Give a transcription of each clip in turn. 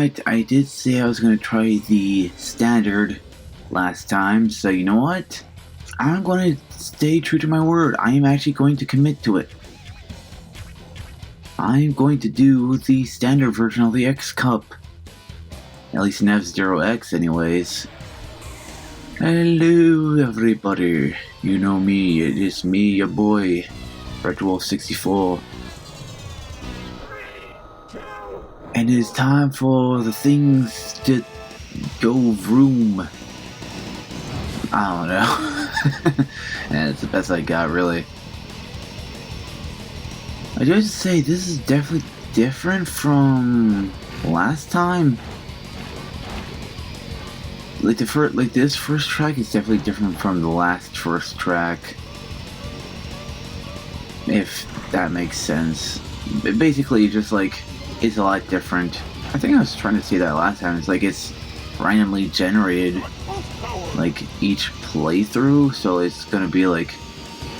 what? I did say I was going to try the standard last time, so you know what? I'm going to stay true to my word. I am actually going to commit to it. I'm going to do the standard version of the X Cup. At least in F-Zero X anyways. Hello everybody. You know me, it is me, your boy, RedWolf64. And it is time for the things to go vroom. I don't know. Yeah, it's the best I got, really. I just say this is definitely different from last time. Like this first track is definitely different from the last first track. If that makes sense. But basically, just like it's a lot different. I think I was trying to say that last time. It's like it's randomly generated, like each playthrough, so it's gonna be like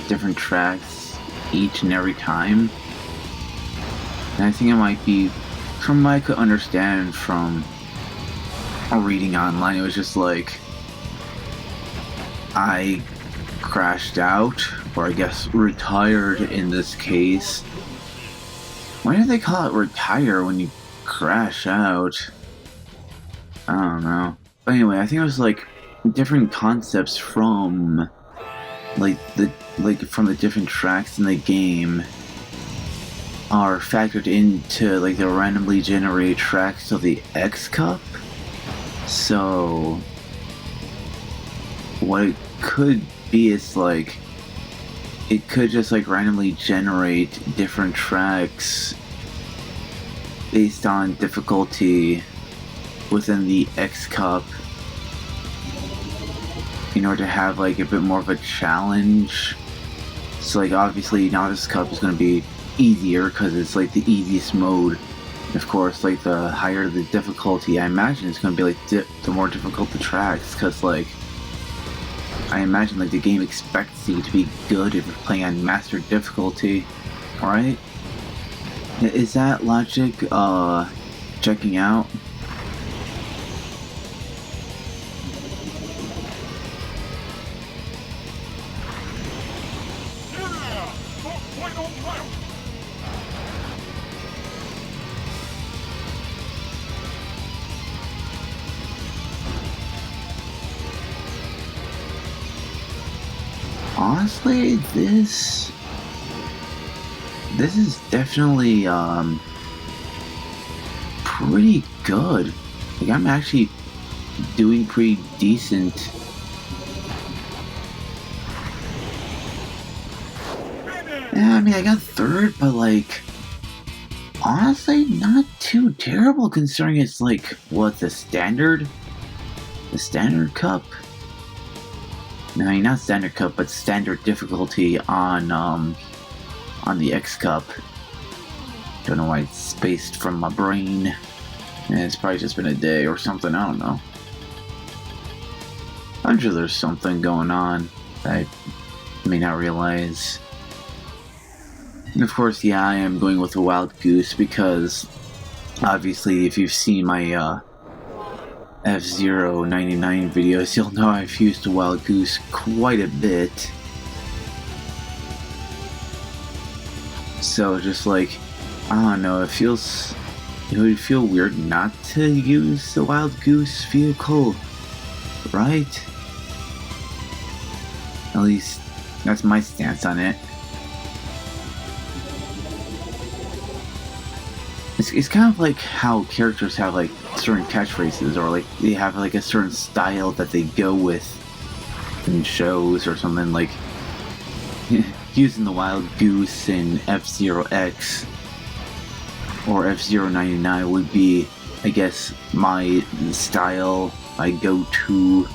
different tracks each and every time. And I think it might be, from what I could understand from reading online, it was just like I crashed out, or I guess retired in this case. Why do they call it retire when you crash out? I don't know. But anyway, I think it was like different concepts from from the different tracks in the game are factored into like the randomly generated tracks of the X Cup. So what it could be is like it could just like randomly generate different tracks based on difficulty within the X Cup in order to have like a bit more of a challenge. So like obviously Novice Cup is going to be easier because it's like the easiest mode. Of course, like the higher the difficulty, I imagine it's going to be like the more difficult the tracks, because like I imagine like the game expects you to be good if you're playing on master difficulty, right? Is that logic checking out? Honestly, this is definitely pretty good. Like I'm actually doing pretty decent. Yeah, I mean I got third, but like honestly not too terrible considering it's like what the standard cup. No, not standard cup, but standard difficulty on the X Cup. Don't know why it's spaced from my brain. And it's probably just been a day or something, I don't know. I'm sure there's something going on that I may not realize. And of course, yeah, I am going with a Wild Goose because obviously if you've seen my F-Zero 99 videos, you'll know I've used a Wild Goose quite a bit. So just like, I don't know, it would feel weird not to use the Wild Goose vehicle, right? At least that's my stance on it. It's kind of like how characters have like certain catchphrases, or like they have like a certain style that they go with in shows or something, like using the Wild Goose in F-Zero X or F-Zero 99 would be, I guess, my style, my go-to.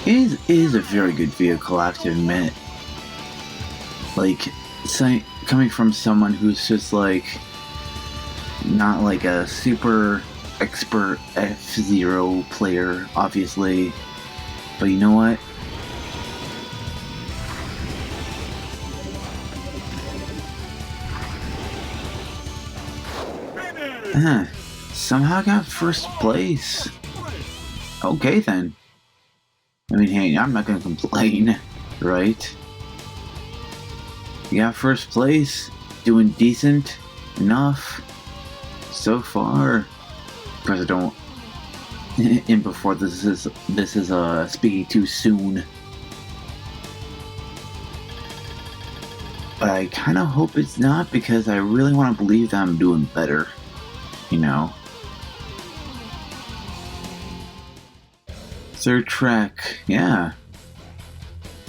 It is a very good vehicle, I have to admit. Like, coming from someone who's just like not like a super expert F-Zero player, obviously, but you know what? Somehow got first place. Okay then. I mean, hey, I'm not gonna complain, right? You got first place, doing decent enough so far. Of course, I don't. And before this is speaking too soon. But I kind of hope it's not, because I really want to believe that I'm doing better. You know. Third track, yeah.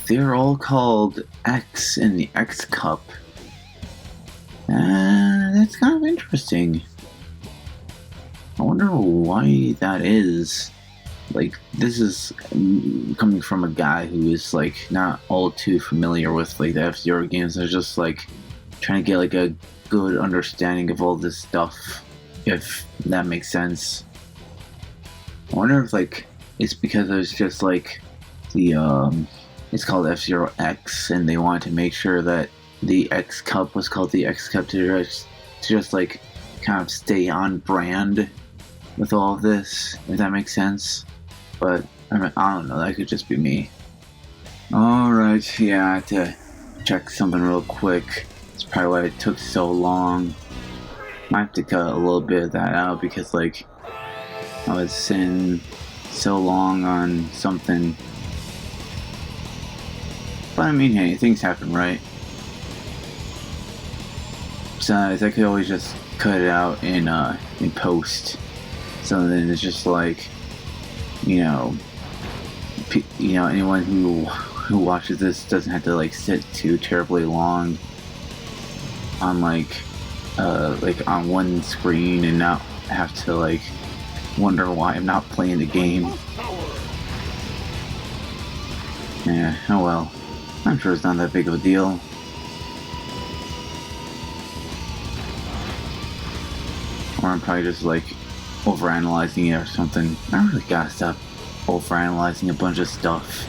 They're all called X in the X Cup. That's kind of interesting. I wonder why that is. Like, this is coming from a guy who is, like, not all too familiar with, like, the F-Zero games. I was just, like, trying to get, like, a good understanding of all this stuff, if that makes sense. I wonder if, like, it's because it's just, like, the, it's called F-Zero X, and they wanted to make sure that the X Cup was called the X Cup to just, like, kind of stay on brand with all of this, if that makes sense. But, I mean, I don't know, that could just be me. Alright, yeah, I had to check something real quick. That's probably why it took so long. Might have to cut a little bit of that out, because, like, I was sitting so long on something. But, I mean, hey, things happen, right? Besides, I could always just cut it out in post. So then it's just like, you know, anyone who watches this doesn't have to, like, sit too terribly long on like on one screen and not have to, like, wonder why I'm not playing the game. Yeah, oh well. I'm sure it's not that big of a deal. Or I'm probably just, like, overanalyzing it or something. I really gotta stop overanalyzing a bunch of stuff.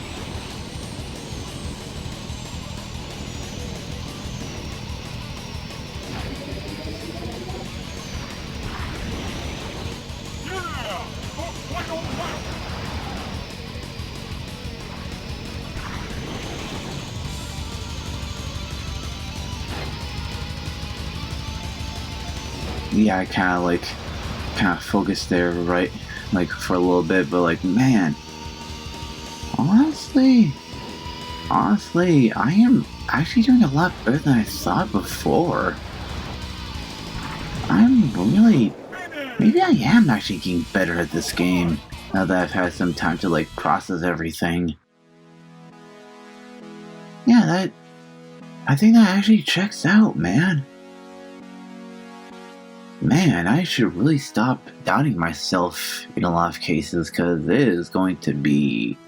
Yeah, I kind of focused there, right? Like, for a little bit, but, like, man, honestly, I am actually doing a lot better than I thought before. Maybe I am actually getting better at this game now that I've had some time to, like, process everything. Yeah, I think that actually checks out, man. Man, I should really stop doubting myself in a lot of cases, because it is going to be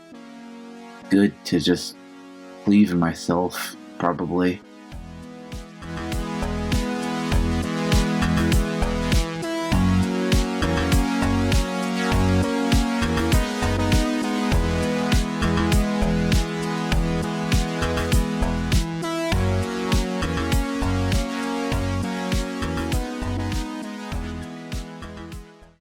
good to just believe in myself, probably.